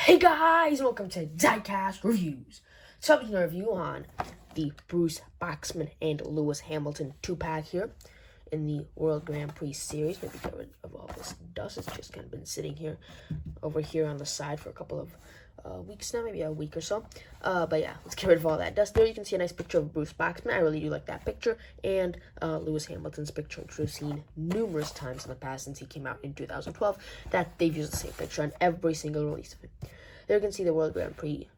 Hey guys, welcome to Diecast Reviews. So I'm doing a review on the Bruce Boxman and Lewis Hamilton 2-pack here in the World Grand Prix Series. Maybe get rid of all this dust. It's just kind of been sitting here over here on the side for a couple of weeks now, maybe a week or so. But yeah, let's get rid of all that dust. There you can see a nice picture of Bruce Boxman. I really do like that picture. And Lewis Hamilton's picture, which we've seen numerous times in the past since he came out in 2012, that they've used the same picture on every single release of it. There you can see the World Grand Prix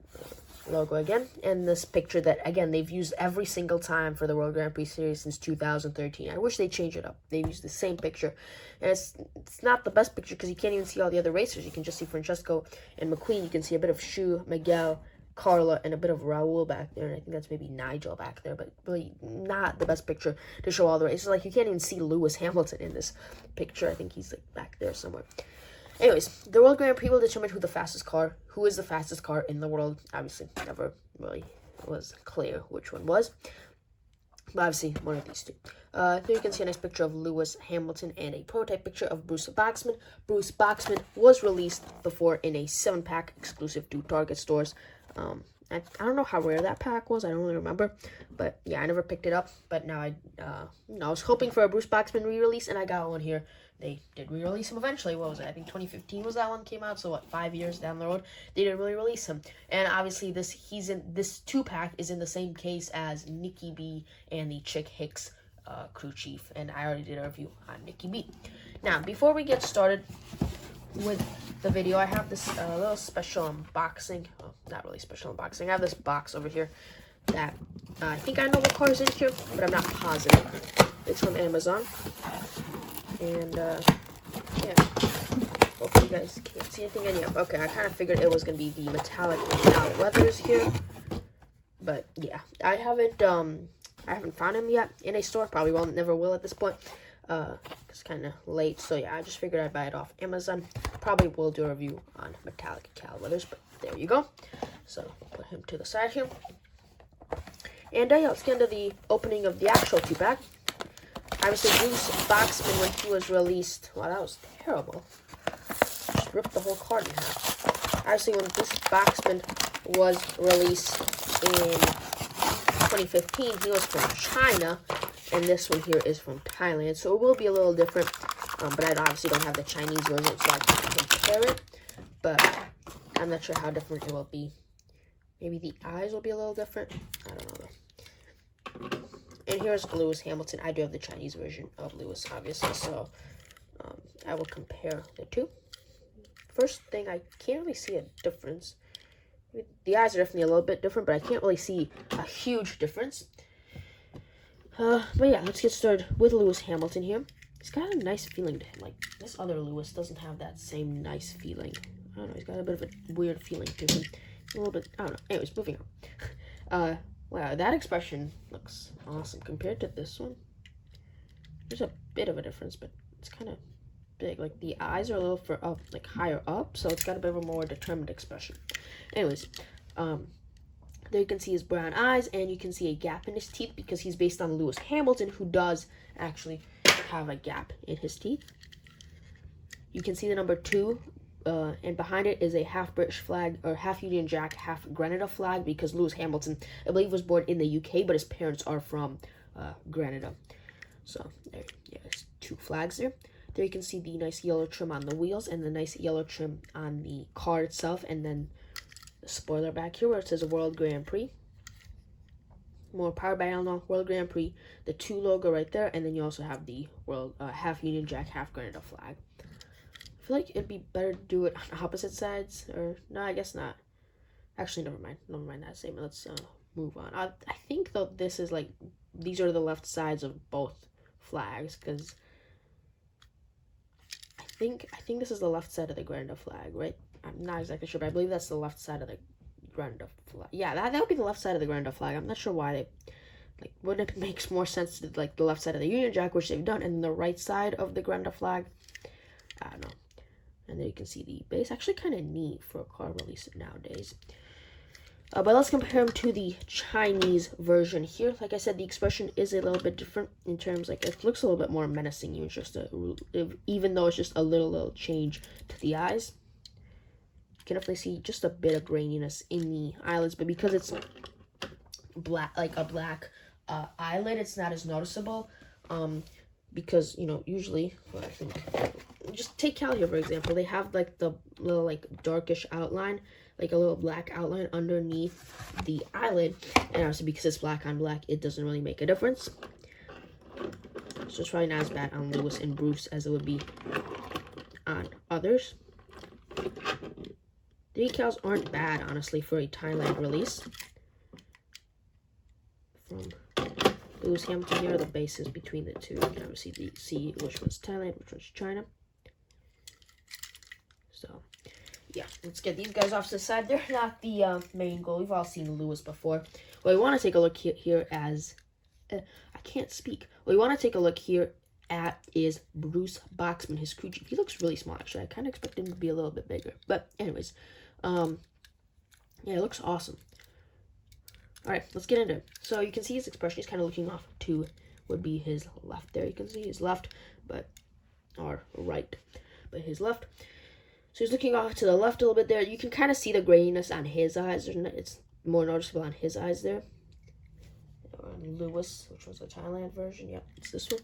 logo again, and this picture that, again, they've used every single time for the World Grand Prix Series since 2013. I wish they change it up. They've used the same picture, and it's not the best picture because you can't even see all the other racers. You can just see Francesco and McQueen. You can see a bit of Shu, Miguel, Carla, and a bit of Raul back there, and I think that's maybe Nigel back there, but really not the best picture to show all the races. Like, you can't even see Lewis Hamilton in this picture. I think he's like back there somewhere. Anyways, the World Grand Prix will determine who is the fastest car in the world. Obviously, never really was clear which one was, but obviously one of these two. Here you can see a nice picture of Lewis Hamilton and a prototype picture of Bruce Boxman. Bruce Boxman was released before in a 7-pack exclusive to Target stores. I don't know how rare that pack was. I don't really remember. But yeah, I never picked it up. But now I was hoping for a Bruce Boxman re-release, and I got one here. They did re-release him eventually. What was it? I think 2015 was that one came out. So what, 5 years down the road, they didn't really release him. And obviously, this 2-pack is in the same case as Nikki B and the Chick Hicks crew chief. And I already did a review on Nikki B. Now, before we get started with the video, I have this little special unboxing. Well, not really special unboxing. I have this box over here that I think I know what car is in here, but I'm not positive. It's from Amazon. And yeah, hopefully you guys can't see anything in here. Okay, I kind of figured it was going to be the metallic leathers here. But yeah, I haven't found him yet in a store. Probably never will at this point. It's kind of late, so yeah, I just figured I'd buy it off Amazon. Probably will do a review on metallic cal leathers, but there you go. So put him to the side here. And yeah, let's get into the opening of the actual 2-pack. Obviously, Bruce Boxman, when he was released, wow, that was terrible. Just ripped the whole card in half. Obviously, when Bruce Boxman was released in 2015, he was from China. And this one here is from Thailand, so it will be a little different. But I obviously don't have the Chinese version, so I can't compare it. But I'm not sure how different it will be. Maybe the eyes will be a little different. I don't know. And here's Lewis Hamilton. I do have the Chinese version of Lewis, obviously, so I will compare the two. First thing, I can't really see a difference. The eyes are definitely a little bit different, but I can't really see a huge difference. But yeah, let's get started with Lewis Hamilton here. He's got a nice feeling to him. Like, this other Lewis doesn't have that same nice feeling. I don't know, he's got a bit of a weird feeling to him. A little bit, I don't know. Anyways, moving on. Wow, that expression looks awesome compared to this one. There's a bit of a difference, but it's kind of big. Like, the eyes are a little higher up, so it's got a bit of a more determined expression. Anyways, there you can see his brown eyes, and you can see a gap in his teeth because he's based on Lewis Hamilton, who does actually have a gap in his teeth. You can see the number 2, and behind it is a half British flag, or half Union Jack, half Grenada flag, because Lewis Hamilton, I believe, was born in the UK, but his parents are from Grenada. So there's 2 flags there. There you can see the nice yellow trim on the wheels and the nice yellow trim on the car itself, and then the spoiler back here where it says World Grand Prix. More powered by Eleanor, World Grand Prix, the 2 logo right there, and then you also have the World half Union Jack, half Grenada flag. I feel like it'd be better to do it on opposite sides, or no, I guess not. Actually, never mind that statement. Let's move on. I think though this is like, these are the left sides of both flags, because I think this is the left side of the Grenada flag, right? I'm not exactly sure, but I believe that's the left side of the Grenada flag. Yeah, that would be the left side of the Grenada flag. I'm not sure why they, like, wouldn't it make more sense to, like, the left side of the Union Jack, which they've done, and the right side of the Grenada flag? I don't know. And there you can see the base. Actually kind of neat for a car release nowadays. But let's compare them to the Chinese version here. Like I said, the expression is a little bit different in terms, like, it looks a little bit more menacing, even though it's just a little change to the eyes. you can definitely see just a bit of graininess in the eyelids, but because it's black, like a black eyelid, it's not as noticeable. Because, you know, usually, well, I think, just take Cal here, for example. They have, like, the little, like, darkish outline, like a little black outline underneath the eyelid. And obviously, because it's black on black, it doesn't really make a difference. So it's probably not as bad on Lewis and Bruce as it would be on others. The decals aren't bad, honestly, for a Thailand release. From Lewis Hamilton, here are the bases between the two. You can obviously see which one's Thailand, which one's China. So, yeah, let's get these guys off to the side. They're not the main goal. We've all seen Lewis before. What we want to take a look here as... I can't speak. What we want to take a look here at is Bruce Boxman, his crew chief. He looks really small, actually. I kind of expect him to be a little bit bigger. But anyways, yeah, it looks awesome. All right, let's get into it. So you can see his expression. He's kind of looking off to would be his left there. You can see his left, or right, but his left. So he's looking off to the left a little bit there. You can kind of see the graininess on his eyes. It's more noticeable on his eyes there. Lewis, which was the Thailand version. Yep, it's this one.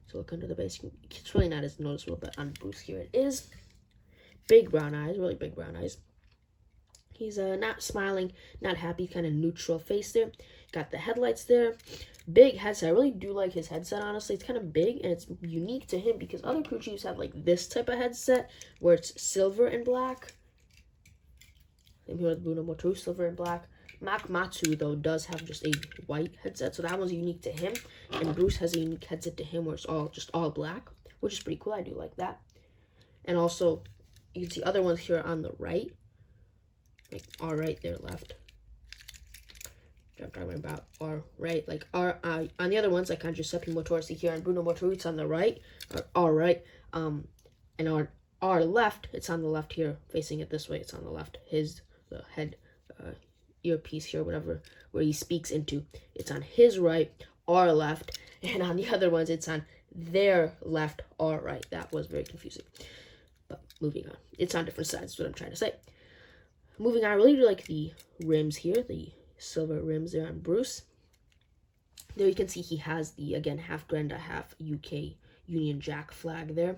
So look under the base. It's really not as noticeable, but on Bruce here it is. Big brown eyes, really big brown eyes. He's not smiling, not happy, kind of neutral face there. Got the headlights there. Big headset. I really do like his headset, honestly. It's kind of big, and it's unique to him because other crew chiefs have like this type of headset where it's silver and black. Same here with Bruno Motoru, silver and black. Matsu, though, does have just a white headset, so that one's unique to him. And Bruce has a unique headset to him where it's all black, which is pretty cool. I do like that. And also, you can see other ones here on the right. Like, our right, their left. I'm talking about our right. Like, on the other ones, like on Giuseppe Motorsi here, and Bruno Motoru, it's on the right. Or our right. And on our left, it's on the left here, facing it this way. It's on the left. The head... earpiece here, whatever, where he speaks into, it's on his right, our left, and on the other ones, it's on their left, our right. That was very confusing. But moving on. It's on different sides, is what I'm trying to say. Moving on, I really do like the rims here, the silver rims there on Bruce. There you can see he has the, again, half Grenda, half UK Union Jack flag there.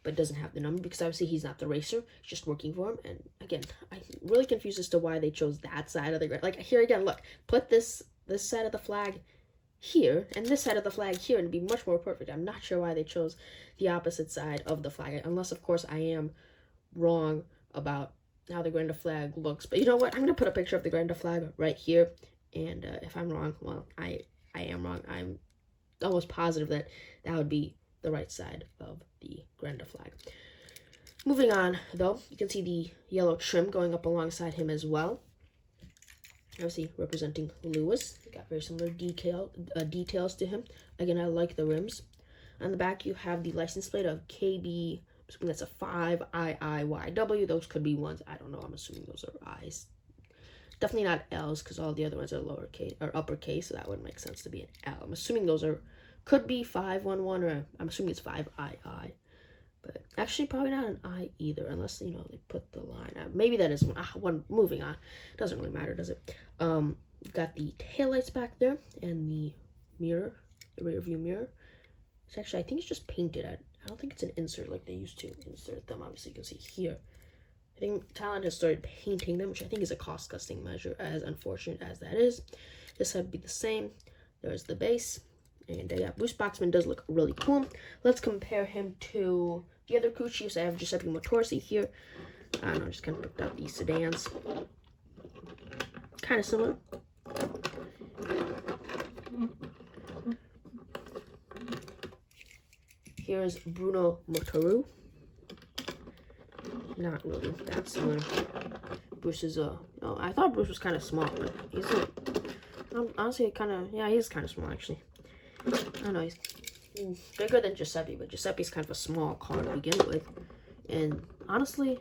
But doesn't have the number because obviously he's not the racer. He's just working for him. And again, I'm really confused as to why they chose that side of the grid. Like here again, look, put this side of the flag here and this side of the flag here and it'd be much more perfect. I'm not sure why they chose the opposite side of the flag, unless of course I am wrong about how the Grenda flag looks. But you know what? I'm gonna put a picture of the Grenda flag right here. And if I'm wrong, well, I am wrong. I'm almost positive that that would be the right side of the Grenda flag. Moving on, though, you can see the yellow trim going up alongside him as well. Obviously, representing Lewis. Got very similar details to him. Again, I like the rims. On the back, you have the license plate of KB. I'm assuming that's a 5IIYW. Those could be ones. I don't know. I'm assuming those are I's. Definitely not L's because all the other ones are lowercase or uppercase, so that wouldn't make sense to be an L. I'm assuming those are. Could be 511, or I'm assuming it's 5II. But actually, probably not an I either, unless, you know, they put the line out. Maybe that is one. Moving on. Doesn't really matter, does it? Got the taillights back there, and the mirror, the rear view mirror. It's actually, I think it's just painted. I don't think it's an insert like they used to insert them. Obviously, you can see here. I think Thailand has started painting them, which I think is a cost-cutting measure, as unfortunate as that is. This would be the same. There's the base. And yeah, Bruce Boxman does look really cool. Let's compare him to the other crew chiefs. I have Giuseppe Motorsi here. I don't know, just kind of picked out these sedans. Kind of similar. Here's Bruno Motoru. Not really that similar. Bruce is oh, I thought Bruce was kind of small, but he's honestly kind of, yeah, he's kind of small actually. I don't know, he's bigger than Giuseppe, but Giuseppe's kind of a small car to begin with. And honestly,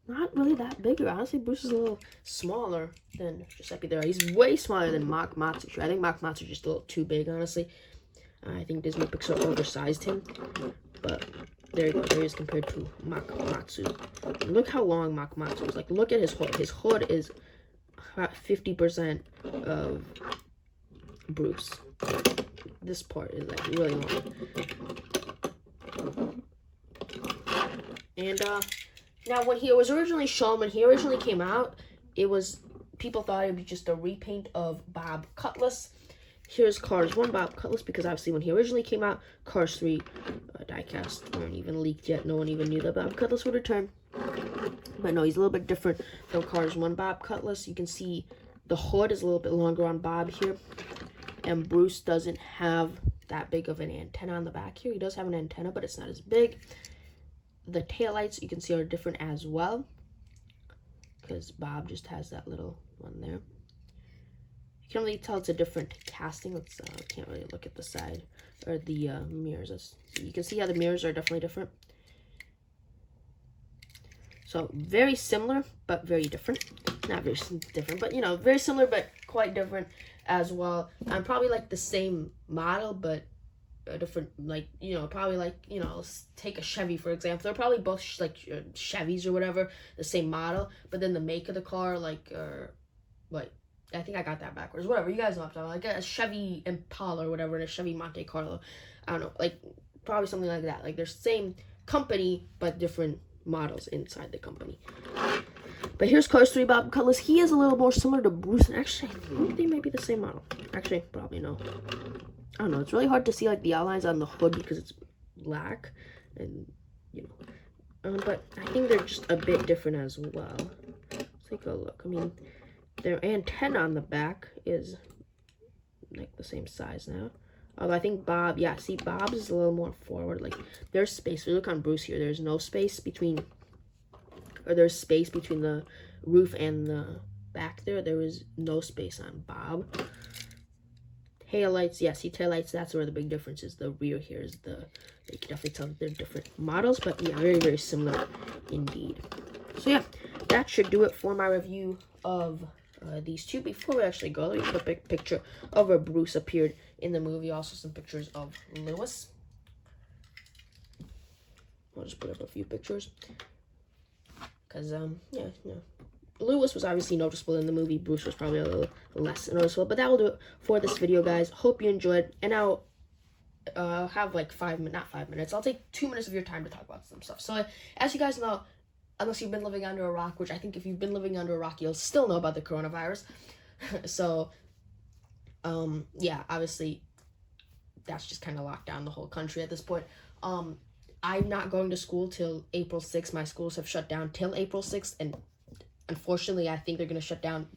not really that bigger. Honestly, Bruce is a little smaller than Giuseppe there. He's way smaller than Mach Matsu. I think Mach Matsu is just a little too big, honestly. I think Disney Pixar oversized him. But there you go. There he is compared to Makamatsu. Look how long Makamatsu is. Like, look at his hood. His hood is 50% of Bruce. This part is like really long. And now when he was originally shown, when he originally came out, it was, people thought it would be just a repaint of Bob Cutlass. Here's Cars 1 Bob Cutlass, because obviously when he originally came out, Cars 3 diecast weren't even leaked yet. No one even knew that Bob Cutlass would return. But no, he's a little bit different from Cars 1 Bob Cutlass. You can see the hood is a little bit longer on Bob here. And Bruce doesn't have that big of an antenna on the back here. He does have an antenna, but it's not as big. The taillights, you can see, are different as well, because Bob just has that little one there. You can really tell it's a different casting. Let's can't really look at the side or the mirrors. You can see how the mirrors are definitely different. So very similar, but very different. Not very different, but you know, very similar, but quite different as well. I'm probably like the same model, but a different, like, you know, probably like, you know, let's take a Chevy for example. They're probably both like Chevys or whatever, the same model, but then the make of the car, like, like, I think I got that backwards. Whatever, you guys know what I'm talking about. Like a Chevy Impala or whatever, and a Chevy Monte Carlo. I don't know, like probably something like that. Like they're same company, but different models inside the company. But here's Cars 3 Bob Cutlass. He is a little more similar to Bruce, and actually, I think they might be the same model. Actually, probably no. I don't know. It's really hard to see like the outlines on the hood because it's black, and you know. But I think they're just a bit different as well. Let's take a look. I mean, their antenna on the back is like the same size now. Although I think Bob, yeah, see, Bob's is a little more forward. Like there's space. If you look on Bruce here, there's no space between, or there's space between the roof and the back there. There is no space on Bob. Taillights, yeah, see taillights, that's where the big difference is. The rear here is you can definitely tell that they're different models, but yeah, very, very similar indeed. So yeah, that should do it for my review of these two. Before we actually go, let me put a big picture of where Bruce appeared in the movie. Also some pictures of Lewis. I'll just put up a few pictures. Because, yeah, Lewis was obviously noticeable in the movie. Bruce was probably a little less noticeable. But that will do it for this video, guys. Hope you enjoyed. And I'll have like not 5 minutes. I'll take 2 minutes of your time to talk about some stuff. So, as you guys know, unless you've been living under a rock, which I think if you've been living under a rock, you'll still know about the coronavirus. So, yeah, obviously, that's just kind of locked down the whole country at this point. I'm not going to school till April 6th. My schools have shut down till April 6th, and unfortunately, I think they're going to shut down.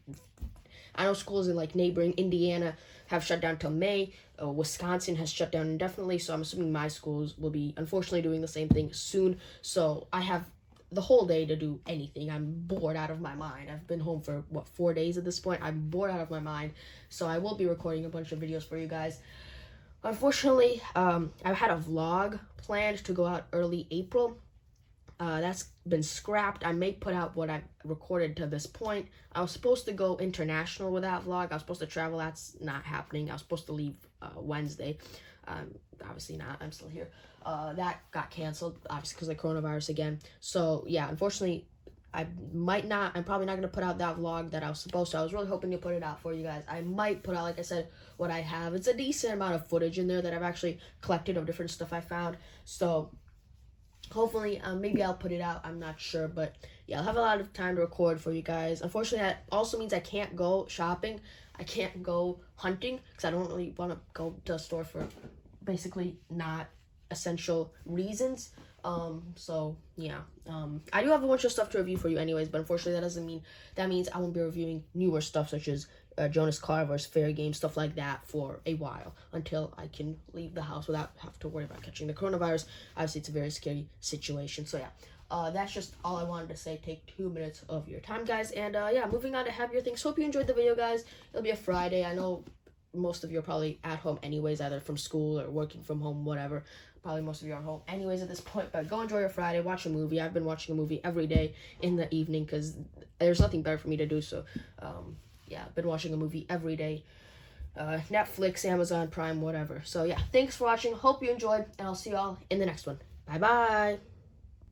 I know schools in like neighboring Indiana have shut down till May. Wisconsin has shut down indefinitely, so I'm assuming my schools will be unfortunately doing the same thing soon. So I have the whole day to do anything. I'm bored out of my mind. I've been home for, 4 days at this point. I'm bored out of my mind. So I will be recording a bunch of videos for you guys. Unfortunately, I had a vlog planned to go out early April. That's been scrapped. I may put out what I recorded to this point. I was supposed to go international with that vlog. I was supposed to travel. That's not happening. I was supposed to leave Wednesday. Obviously not. I'm still here. That got canceled, obviously, because of the coronavirus again. So, yeah, unfortunately, I'm probably not going to put out that vlog that I was supposed to. I was really hoping to put it out for you guys. I might put out, like I said, what I have. It's a decent amount of footage in there that I've actually collected of different stuff I found. So, hopefully, maybe I'll put it out. I'm not sure, but yeah, I'll have a lot of time to record for you guys. Unfortunately, that also means I can't go shopping. I can't go hunting because I don't really want to go to a store for basically not essential reasons. So yeah, I do have a bunch of stuff to review for you anyways, but unfortunately that means I won't be reviewing newer stuff such as Jonas Carver's Fair Game, stuff like that for a while until I can leave the house without having to worry about catching the coronavirus. Obviously, it's a very scary situation. So yeah, that's just all I wanted to say. Take 2 minutes of your time, guys. And yeah, moving on to happier things. Hope you enjoyed the video, guys. It'll be a Friday. I know most of you are probably at home anyways, either from school or working from home, whatever. Probably most of you are home anyways at this point, but go enjoy your Friday, watch a movie. I've been watching a movie every day in the evening because there's nothing better for me to do. So yeah, I've been watching a movie every day. Netflix, Amazon Prime, whatever. So yeah, thanks for watching. Hope you enjoyed, and I'll see you all in the next one. Bye-bye.